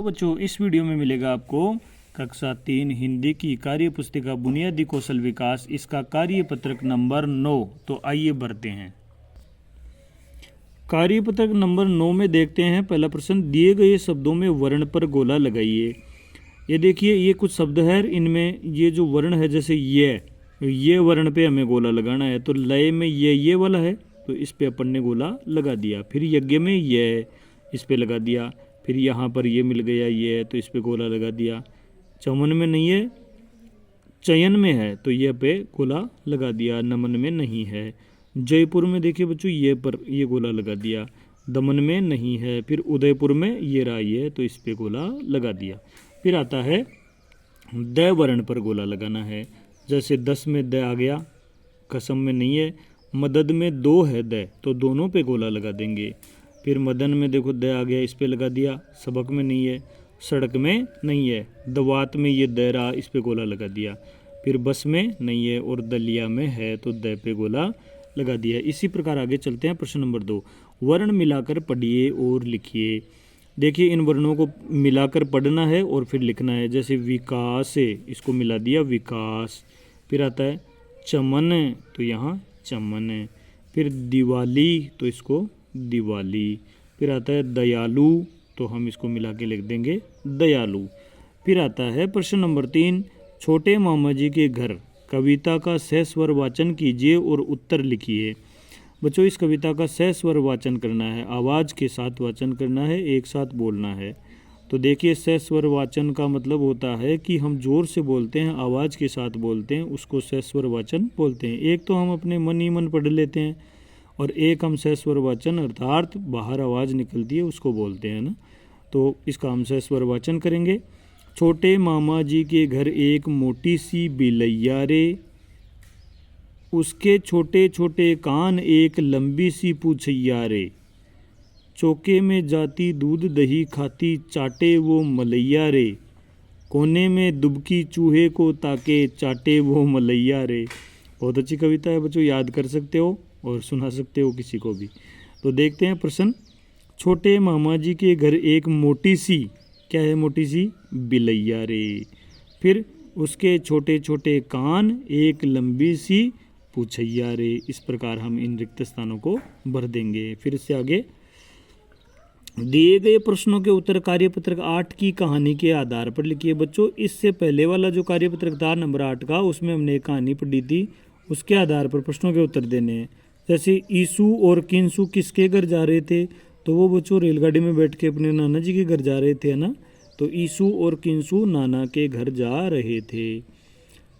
तो बच्चों इस वीडियो में मिलेगा आपको कक्षा 3 हिंदी की कार्य पुस्तिका बुनियादी कौशल विकास, इसका कार्यपत्रक नंबर 9। तो आइए बढ़ते हैं। कार्यपत्रक नंबर 9 में देखते हैं पहला प्रश्न, दिए गए शब्दों में वर्ण पर गोला लगाइए। ये देखिए, ये कुछ शब्द है, इनमें ये जो वर्ण है जैसे ये वर्ण पे हमें गोला लगाना है। तो लय में ये वाला है तो इस पे अपन ने गोला लगा दिया। फिर यज्ञ में ये, इस पे लगा दिया। फिर यहाँ पर ये मिल गया ये, तो इस पे गोला लगा दिया। चमन में नहीं है, चयन में है तो ये पे गोला लगा दिया। नमन में नहीं है। जयपुर में देखिए बच्चों ये पर ये गोला लगा दिया। दमन में नहीं है। फिर उदयपुर में ये रहा ये, तो इस पे गोला लगा दिया। फिर आता है द वर्ण पर गोला लगाना है। जैसे 10 में द आ गया, कसम में नहीं है। मदद में 2 है द, तो दोनों पे गोला लगा देंगे। फिर मदन में देखो द आ गया, इस पे लगा दिया। सबक में नहीं है, सड़क में नहीं है। दवात में ये द रहा, इस पे गोला लगा दिया। फिर बस में नहीं है और दलिया में है तो द पे गोला लगा दिया। इसी प्रकार आगे चलते हैं। प्रश्न नंबर 2, वर्ण मिलाकर पढ़िए और लिखिए। देखिए इन वर्णों को मिलाकर पढ़ना है और फिर लिखना है। जैसे विकास है, इसको मिला दिया विकास। फिर आता है चमन, तो यहाँ चमन है। फिर दिवाली, तो इसको दिवाली। फिर आता है दयालु, तो हम इसको मिला के लिख देंगे दयालु। फिर आता है प्रश्न नंबर 3, छोटे मामा जी के घर कविता का सहस्वर वाचन कीजिए और उत्तर लिखिए। बच्चों इस कविता का सहस्वर वाचन करना है, आवाज़ के साथ वाचन करना है, एक साथ बोलना है। तो देखिए सहस्वर वाचन का मतलब होता है कि हम जोर से बोलते हैं, आवाज़ के साथ बोलते हैं, उसको सहस्वर वाचन बोलते हैं। एक तो हम अपने मन ही मन पढ़ लेते हैं और एक हम सहस्वर वाचन अर्थात बाहर आवाज़ निकलती है उसको बोलते हैं ना। तो इसका हम सहस्वर वाचन करेंगे। छोटे मामा जी के घर एक मोटी सी बिलैया रे, उसके छोटे छोटे कान एक लंबी सी पूछैया रे, चौके में जाती दूध दही खाती चाटे वो मलैया रे, कोने में दुबकी चूहे को ताके चाटे वो मलैया रे। बहुत अच्छी कविता है बच्चों, याद कर सकते हो और सुना सकते हो किसी को भी। तो देखते हैं प्रश्न, छोटे मामा जी के घर एक मोटी सी, क्या है मोटी सी, बिलैया रे। फिर उसके छोटे छोटे कान एक लंबी सी पूछैया रे। इस प्रकार हम इन रिक्त स्थानों को भर देंगे। फिर इससे आगे दिए गए प्रश्नों के उत्तर कार्यपत्रक 8 की कहानी के आधार पर लिखिए। बच्चों इससे पहले वाला जो कार्यपत्रक था नंबर 8 का, उसमें हमने एक कहानी पढ़ी थी, उसके आधार पर प्रश्नों के उत्तर देने हैं। जैसे ईसु और किंसु किसके घर जा रहे थे, तो वो बच्चों रेलगाड़ी में बैठ के अपने नाना जी के घर जा रहे थे ना। तो ईसु और किंसु नाना के घर जा रहे थे।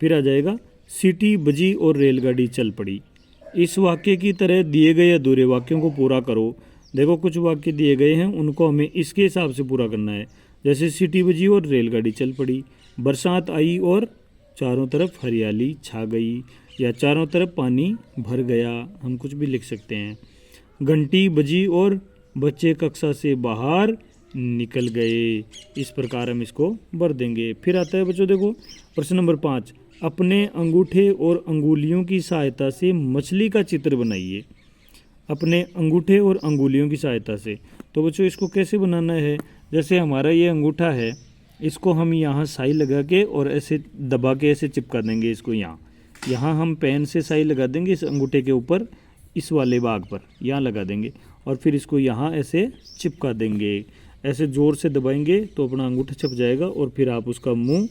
फिर आ जाएगा सीटी बजी और रेलगाड़ी चल पड़ी। इस वाक्य की तरह दिए गए अधूरे वाक्यों को पूरा करो। देखो कुछ वाक्य दिए गए हैं, उनको हमें इसके हिसाब से पूरा करना है। जैसे सीटी बजी और रेलगाड़ी चल पड़ी, बरसात आई और चारों तरफ हरियाली छा गई, या चारों तरफ पानी भर गया, हम कुछ भी लिख सकते हैं। घंटी बजी और बच्चे कक्षा से बाहर निकल गए। इस प्रकार हम इसको भर देंगे। फिर आता है बच्चों देखो प्रश्न नंबर 5, अपने अंगूठे और अंगुलियों की सहायता से मछली का चित्र बनाइए। अपने अंगूठे और अंगुलियों की सहायता से, तो बच्चों इसको कैसे बनाना है। जैसे हमारा ये अंगूठा है, इसको हम यहाँ साई लगा के और ऐसे दबा के ऐसे चिपका देंगे इसको। यहाँ हम पेन से साई लगा देंगे इस अंगूठे के ऊपर, इस वाले भाग पर यहाँ लगा देंगे और फिर इसको यहाँ ऐसे चिपका देंगे। ऐसे ज़ोर से दबाएंगे तो अपना अंगूठा छप जाएगा और फिर आप उसका मुंह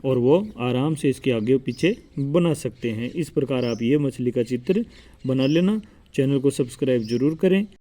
और वो आराम से इसके आगे पीछे बना सकते हैं। इस प्रकार आप ये मछली का चित्र बना लेना। चैनल को सब्सक्राइब जरूर करें।